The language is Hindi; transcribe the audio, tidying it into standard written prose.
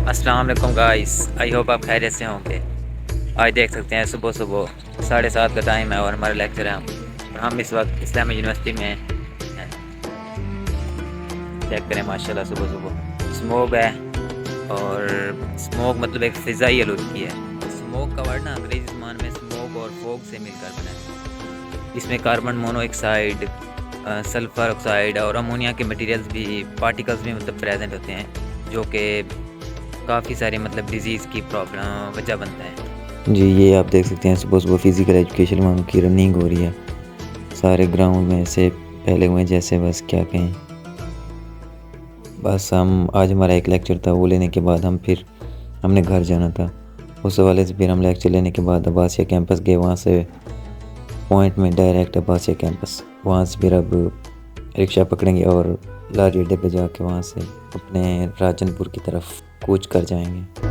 अस्सलाम वालेकुम गाइस, आई होप आप खैरियत से होंगे। आज देख सकते हैं सुबह सुबह 7:30 का टाइम है और हमारा लेक्चर है। हम इस वक्त इस्लामी यूनिवर्सिटी में हैं। चेक करें माशाल्लाह सुबह सुबह स्मोक है और स्मोक मतलब एक फ़िज़ाई आलूदगी है। स्मोक का वर्ड ना अंग्रेज़ी ज़बान में स्मोक और फोग से मिलकर बना है। इसमें कार्बन मोनोऑक्साइड, सल्फ़र ऑक्साइड और अमोनिया के मटेरियल्स भी पार्टिकल्स भी मतलब प्रेजेंट होते हैं, जो कि काफ़ी सारी मतलब डिज़ीज़ की प्रॉब्लम वजह बनता है। जी, ये आप देख सकते हैं सुबह सुबह फिज़िकल एजुकेशन में उनकी रनिंग हो रही है। सारे ग्राउंड में ऐसे फैले हुए हैं जैसे बस क्या कहें। बस हम आज हमारा एक लेक्चर था, वो लेने के बाद हमने घर जाना था। उस हवाले से फिर हम लेक्चर लेने के बाद अब्बासिया कैंपस गए। वहाँ से पॉइंट में डायरेक्ट अब्बासिया कैंपस, वहाँ से फिर अब रिक्शा पकड़ेंगे और लारी अड्डे पे जाके वहाँ से अपने राजनपुर की तरफ कूच कर जाएंगे।